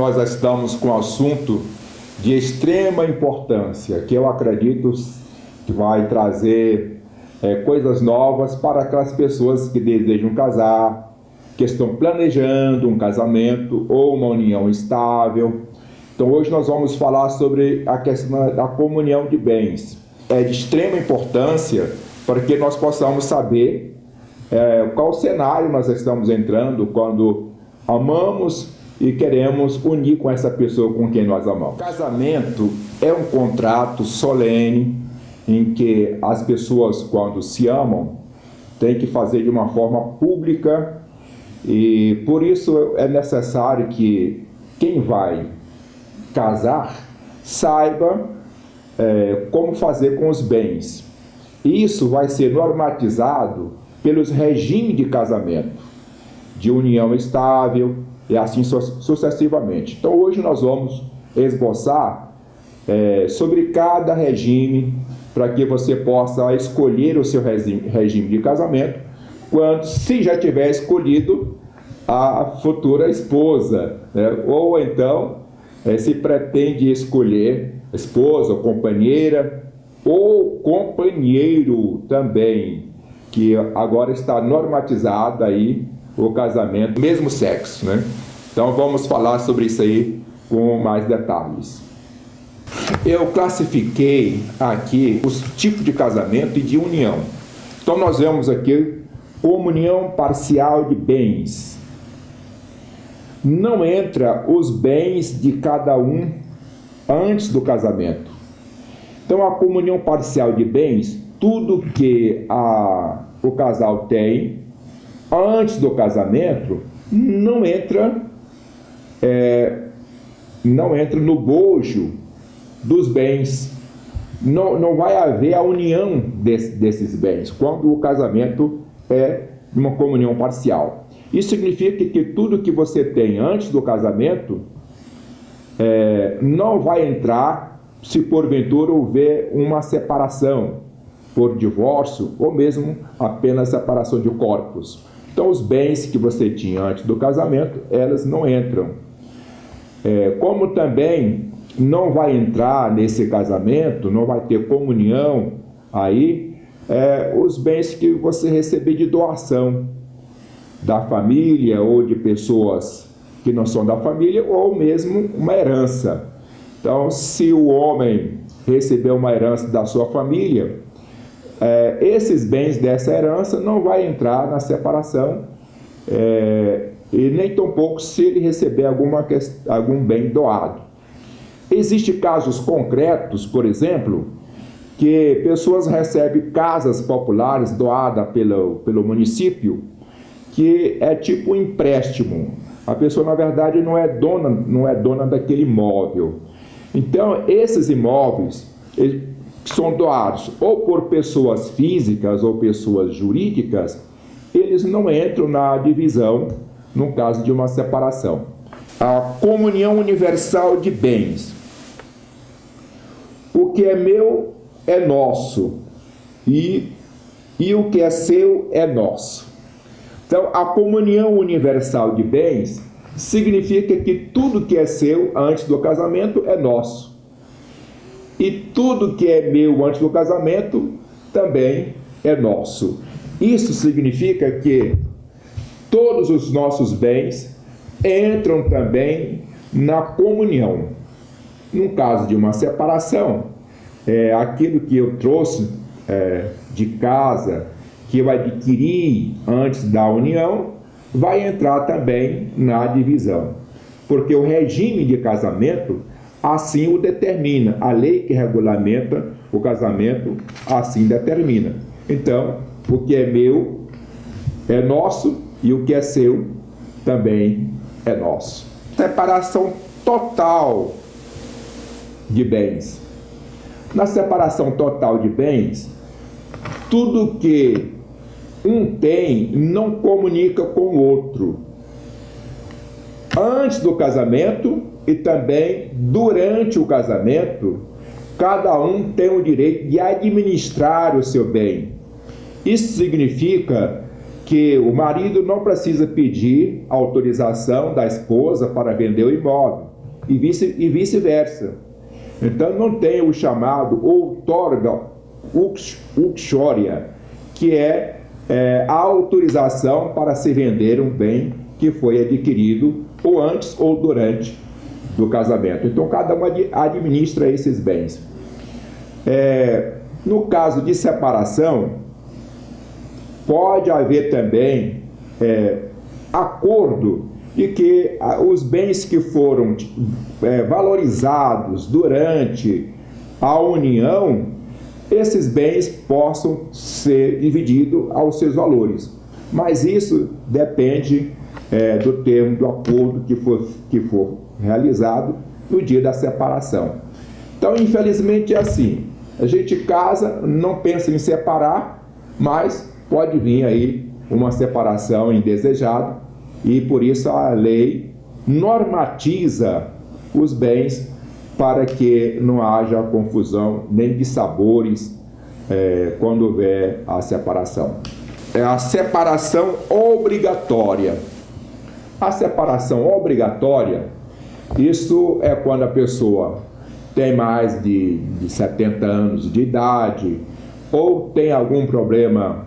nós estamos com um assunto de extrema importância, que eu acredito que vai trazer coisas novas para aquelas pessoas que desejam casar, que estão planejando um casamento ou uma união estável. Então hoje nós vamos falar sobre a questão da comunhão de bens. É de extrema importância para que nós possamos saber qual cenário nós estamos entrando quando amamos e queremos unir com essa pessoa com quem nós amamos. O casamento é um contrato solene em que as pessoas, quando se amam, têm que fazer de uma forma pública, e por isso é necessário que quem vai casar saiba como fazer com os bens. Isso vai ser normatizado pelos regimes de casamento, de união estável e assim sucessivamente. Então hoje nós vamos esboçar sobre cada regime, para que você possa escolher o seu regime de casamento, se já tiver escolhido a futura esposa, né? Ou então se pretende escolher esposa, companheira ou companheiro também, que agora está normatizado aí o casamento mesmo sexo, né? Então vamos falar sobre isso aí com mais detalhes. Eu classifiquei aqui os tipos de casamento e de união. Então nós vemos aqui comunhão parcial de bens. Não entra os bens de cada um antes do casamento. Então a comunhão parcial de bens, tudo que o casal tem antes do casamento, não entra no bojo dos bens. Não vai haver a união desses bens quando o casamento é uma comunhão parcial. Isso significa que tudo que você tem antes do casamento não vai entrar se porventura houver uma separação por divórcio ou mesmo apenas separação de corpos. Então os bens que você tinha antes do casamento, elas não entram. Como também não vai entrar nesse casamento, não vai ter comunhão aí, os bens que você receber de doação da família ou de pessoas que não são da família, ou mesmo uma herança. Então, se o homem recebeu uma herança da sua família, esses bens dessa herança não vai entrar na separação, e nem tampouco se ele receber algum bem doado. Existem casos concretos, por exemplo, que pessoas recebem casas populares doadas pelo município, que é tipo um empréstimo. A pessoa, na verdade, não é dona daquele imóvel. Então, esses imóveis são doados ou por pessoas físicas ou pessoas jurídicas, eles não entram na divisão no caso de uma separação. A comunhão universal de bens. O que é meu é nosso, e o que é seu é nosso. Então, a comunhão universal de bens significa que tudo que é seu antes do casamento é nosso. E tudo que é meu antes do casamento também é nosso. Isso significa que todos os nossos bens entram também na comunhão. No caso de uma separação, aquilo que eu trouxe de casa, que eu adquiri antes da união, vai entrar também na divisão. Porque o regime de casamento assim o determina. A lei que regulamenta o casamento assim determina. Então, o que é meu é nosso e o que é seu também é nosso. Separação total de bens. Na separação total de bens, tudo que um tem não comunica com o outro. Antes do casamento e também durante o casamento, cada um tem o direito de administrar o seu bem. Isso significa que o marido não precisa pedir autorização da esposa para vender o imóvel. e vice-versa. Então não tem o chamado outorga uxória, que é a autorização para se vender um bem que foi adquirido ou antes ou durante do casamento. Então cada um administra esses bens. No caso de separação, pode haver também acordo de que os bens que foram valorizados durante a união, esses bens possam ser divididos aos seus valores. Mas isso depende do termo do acordo que for realizado no dia da separação. Então, infelizmente, é assim. A gente casa, não pensa em separar, mas pode vir aí uma separação indesejada, e por isso a lei normatiza os bens para que não haja confusão nem de sabores quando houver a separação. É a separação obrigatória. A separação obrigatória, isso é quando a pessoa tem mais de 70 anos de idade, ou tem algum problema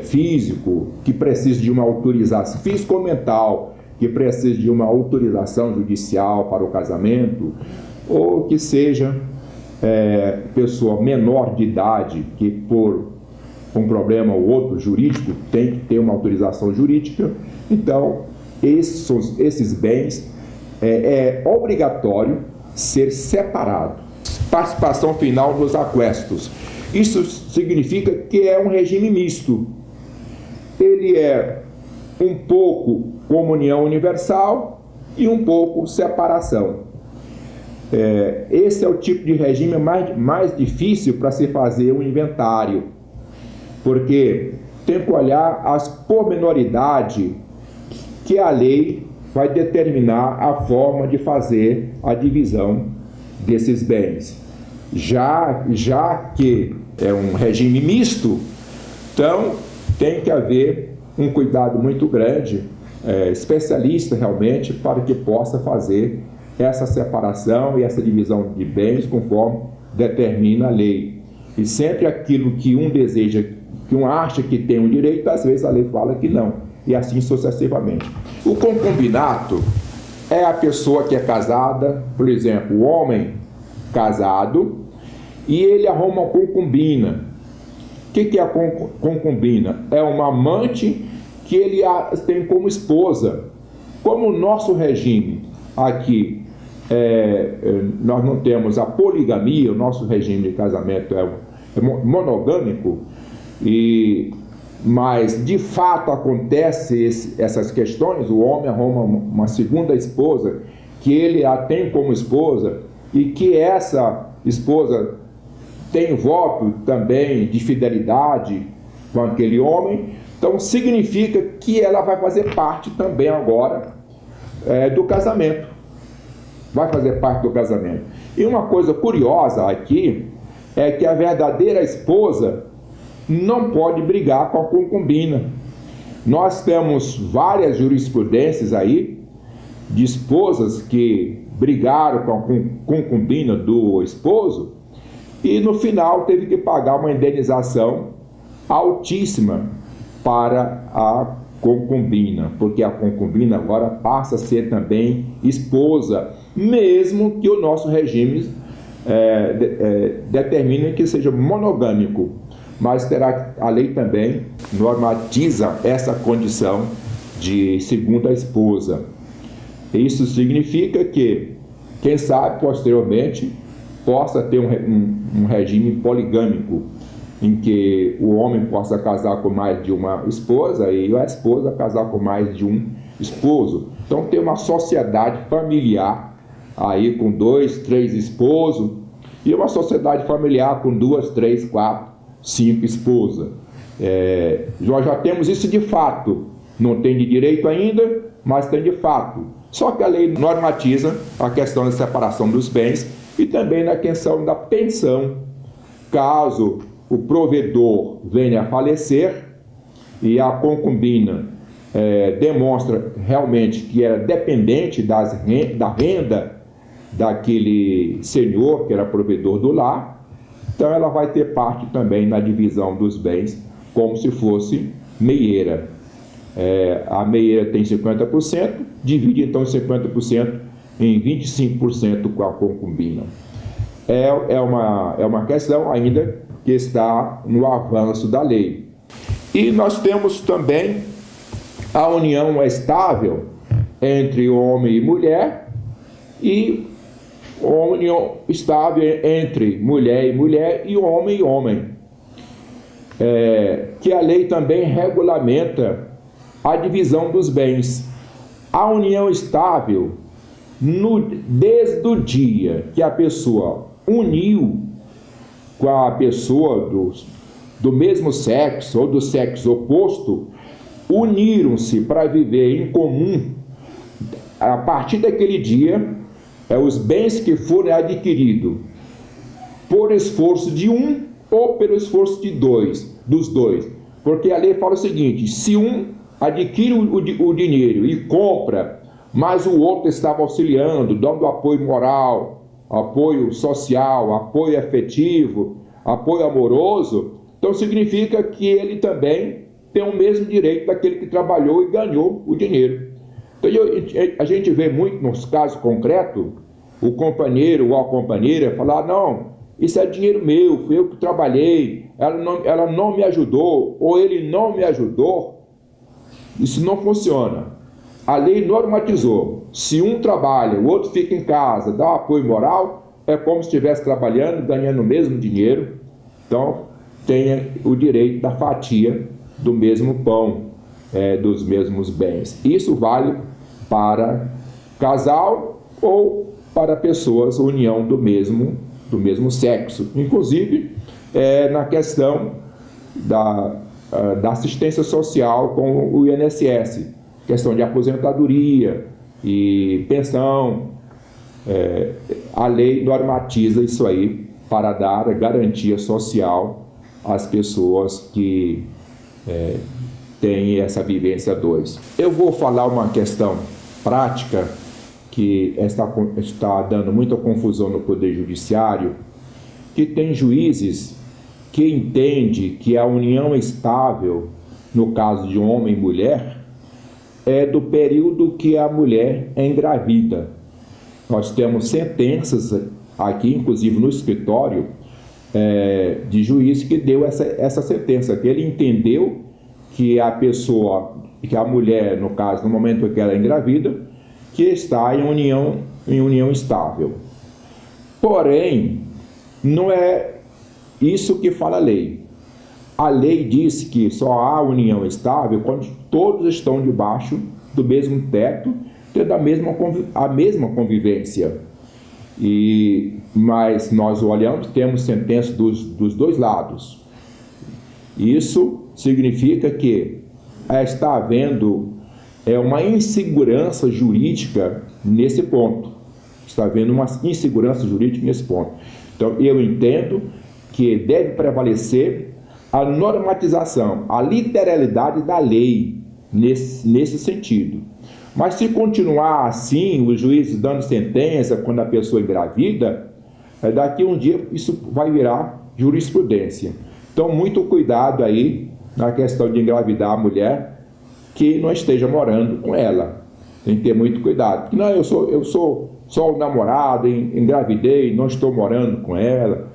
físico que precisa de uma autorização, físico ou mental, que precisa de uma autorização judicial para o casamento, ou que seja pessoa menor de idade, que por um problema ou outro jurídico tem que ter uma autorização jurídica. Então, esses bens é obrigatório ser separado. Participação final nos aquestos. Isso significa que é um regime misto. Ele é um pouco comunhão universal e um pouco separação. Esse é o tipo de regime mais difícil para se fazer um inventário, porque tem que olhar as pormenoridades que a lei vai determinar a forma de fazer a divisão desses bens. Já que é um regime misto, então tem que haver um cuidado muito grande, especialista realmente, para que possa fazer essa separação e essa divisão de bens conforme determina a lei. E sempre aquilo que um deseja, que um acha que tem um direito, às vezes a lei fala que não, e assim sucessivamente. O concubinato é a pessoa que é casada, por exemplo, o homem casado, e ele arruma uma concubina. O que é a concubina? É uma amante que ele tem como esposa. Como o nosso regime aqui, nós não temos a poligamia, o nosso regime de casamento é monogâmico, mas de fato acontece essas questões. O homem arruma uma segunda esposa que ele a tem como esposa, e que essa esposa tem voto também de fidelidade com aquele homem. Então significa que ela vai fazer parte também agora do casamento. Vai fazer parte do casamento. E uma coisa curiosa aqui é que a verdadeira esposa não pode brigar com a concubina. Nós temos várias jurisprudências aí de esposas que brigaram com a concubina do esposo e no final teve que pagar uma indenização altíssima para a concubina, porque a concubina agora passa a ser também esposa, mesmo que o nosso regime determine que seja monogâmico. Mas a lei também normatiza essa condição de segunda esposa. Isso significa que, quem sabe, posteriormente, possa ter um regime poligâmico, em que o homem possa casar com mais de uma esposa e a esposa casar com mais de um esposo. Então tem uma sociedade familiar aí com 2, 3 esposos, e uma sociedade familiar com 2, 3, 4, 5 esposas. Nós já temos isso de fato, não tem de direito ainda, mas tem de fato. Só que a lei normatiza a questão da separação dos bens e também na questão da pensão. Caso o provedor venha a falecer e a concubina demonstra realmente que era dependente da renda daquele senhor que era provedor do lar, então ela vai ter parte também na divisão dos bens, como se fosse meieira. A meieira tem 50%, divide então 50% em 25% com a concubina. É uma questão ainda que está no avanço da lei. E nós temos também a união estável entre homem e mulher, e a união estável entre mulher e mulher e homem e homem, que a lei também regulamenta a divisão dos bens. A união estável, desde o dia que a pessoa uniu com a pessoa do mesmo sexo ou do sexo oposto, uniram-se para viver em comum. A partir daquele dia, os bens que forem adquiridos por esforço de um ou pelo esforço dos dois. Porque a lei fala o seguinte: se um adquire o dinheiro e compra, mas o outro estava auxiliando, dando apoio moral, apoio social, apoio afetivo, apoio amoroso, então significa que ele também tem o mesmo direito daquele que trabalhou e ganhou o dinheiro. Então a gente vê muito nos casos concretos, o companheiro ou a companheira falar: não, isso é dinheiro meu, foi eu que trabalhei, ela não me ajudou, ou ele não me ajudou. Isso não funciona. A lei normatizou: se um trabalha, o outro fica em casa, dá um apoio moral, é como se estivesse trabalhando, ganhando o mesmo dinheiro, então tenha o direito da fatia do mesmo pão, dos mesmos bens. Isso vale para casal ou para pessoas, união do mesmo sexo. Inclusive, na questão da assistência social com o INSS, questão de aposentadoria e pensão, a lei normatiza isso aí para dar garantia social às pessoas que têm essa vivência 2. Eu vou falar uma questão prática que está dando muita confusão no Poder Judiciário, que tem juízes que entendem que a união estável, no caso de homem e mulher, é do período que a mulher é engravida. Nós temos sentenças aqui, inclusive no escritório, de juiz que deu essa sentença, que ele entendeu que a pessoa, que a mulher, no caso, no momento que ela é engravida, que está em união estável. Porém, não é isso que fala a lei. A lei diz que só há união estável quando todos estão debaixo do mesmo teto, tendo a mesma convivência. Mas nós olhamos, temos sentença dos dois lados. Isso significa que está havendo uma insegurança jurídica nesse ponto. Está havendo uma insegurança jurídica nesse ponto. Então, eu entendo que deve prevalecer a normatização, a literalidade da lei nesse sentido. Mas se continuar assim, os juízes dando sentença quando a pessoa engravida, daqui a um dia isso vai virar jurisprudência. Então, muito cuidado aí na questão de engravidar a mulher que não esteja morando com ela. Tem que ter muito cuidado. Não, eu sou só o namorado, engravidei, não estou morando com ela.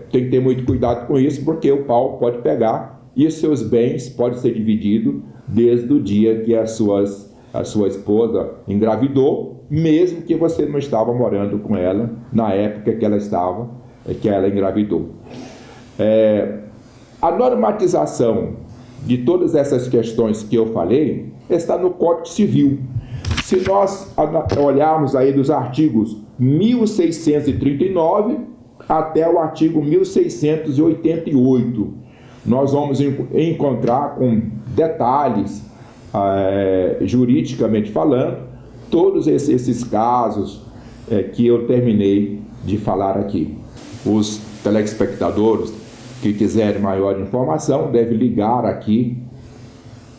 Tem que ter muito cuidado com isso, porque o pau pode pegar e os seus bens podem ser divididos desde o dia que a sua esposa engravidou, mesmo que você não estava morando com ela na época que ela engravidou. A normatização de todas essas questões que eu falei está no Código Civil. Se nós olharmos aí dos artigos 1639 até o artigo 1688, nós vamos encontrar com detalhes, juridicamente falando, todos esses casos que eu terminei de falar aqui. Os telespectadores que quiserem maior informação devem ligar aqui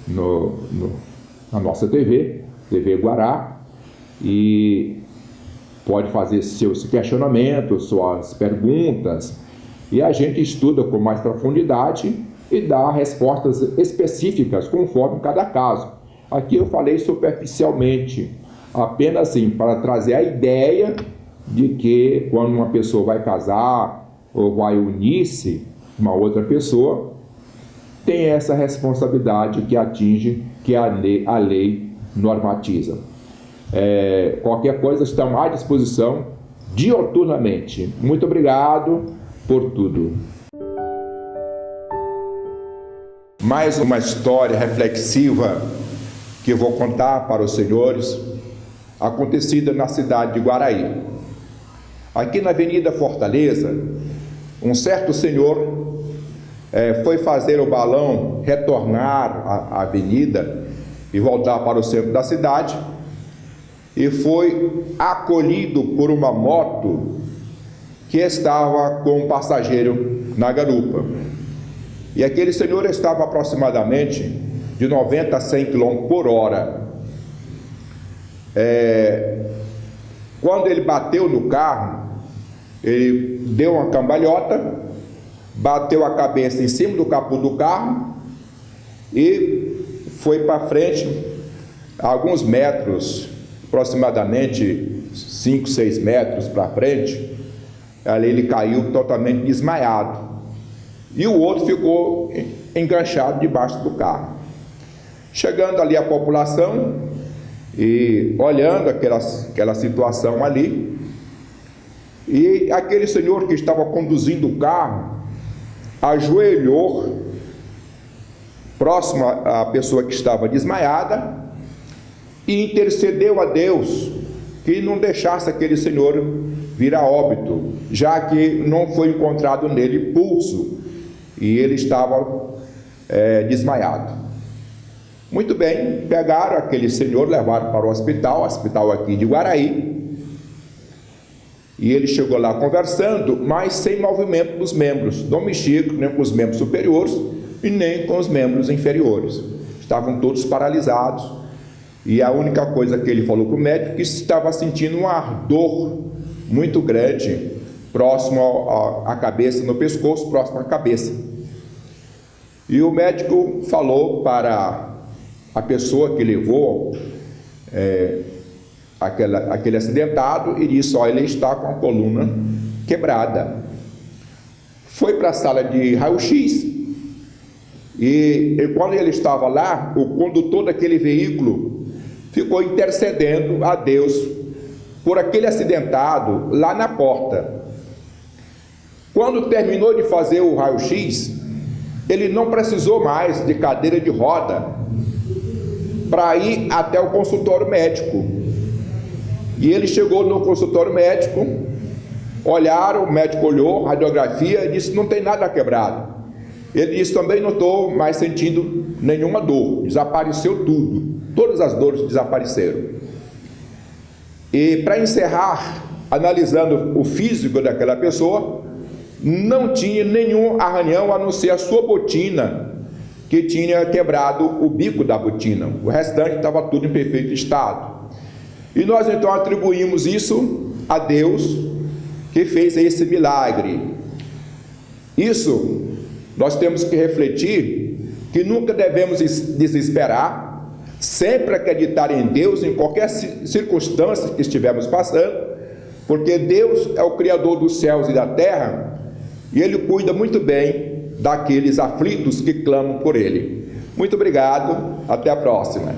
na nossa TV Guará, e pode fazer seus questionamentos, suas perguntas, e a gente estuda com mais profundidade e dá respostas específicas conforme cada caso. Aqui eu falei superficialmente, apenas assim, para trazer a ideia de que quando uma pessoa vai casar ou vai unir-se uma outra pessoa, tem essa responsabilidade que atinge, que a lei normatiza. Qualquer coisa, estamos à disposição dioturnamente. Muito obrigado por tudo. Mais uma história reflexiva que eu vou contar para os senhores, acontecida na cidade de Guaraí. Aqui na Avenida Fortaleza, um certo senhor foi fazer o balão retornar à avenida e voltar para o centro da cidade, e foi acolhido por uma moto que estava com um passageiro na garupa. E aquele senhor estava aproximadamente de 90 a 100 km por hora. Quando ele bateu no carro, ele deu uma cambalhota, bateu a cabeça em cima do capô do carro e foi para frente, alguns metros, aproximadamente 5, 6 metros para frente. Ali ele caiu totalmente desmaiado, e o outro ficou enganchado debaixo do carro. Chegando ali a população e olhando aquela situação ali, e aquele senhor que estava conduzindo o carro ajoelhou próximo à pessoa que estava desmaiada e intercedeu a Deus que não deixasse aquele senhor vir a óbito, já que não foi encontrado nele pulso e ele estava desmaiado. Muito bem, pegaram aquele senhor, levaram para o hospital aqui de Guaraí, e ele chegou lá conversando, mas sem movimento dos membros, não mexia nem com os membros superiores e nem com os membros inferiores, estavam todos paralisados. E a única coisa que ele falou para o médico, que estava sentindo um ardor muito grande próximo à cabeça, no pescoço, próximo à cabeça. E o médico falou para a pessoa que levou aquele acidentado e disse: olha, ele está com a coluna quebrada. Foi para a sala de raio-x e quando ele estava lá, o condutor daquele veículo ficou intercedendo a Deus por aquele acidentado lá na porta. Quando terminou de fazer o raio-x, ele não precisou mais de cadeira de roda para ir até o consultório médico. E ele chegou no consultório médico, olharam, o médico olhou a radiografia e disse: não tem nada quebrado. Ele disse: também não estou mais sentindo nenhuma dor, desapareceu tudo, todas as dores desapareceram. E para encerrar, analisando o físico daquela pessoa, não tinha nenhum arranhão a não ser a sua botina, que tinha quebrado o bico da botina, o restante estava tudo em perfeito estado. E nós então atribuímos isso a Deus, que fez esse milagre. Isso nós temos que refletir, que nunca devemos desesperar, sempre acreditar em Deus em qualquer circunstância que estivermos passando, porque Deus é o Criador dos céus e da terra, e Ele cuida muito bem daqueles aflitos que clamam por Ele. Muito obrigado, até a próxima.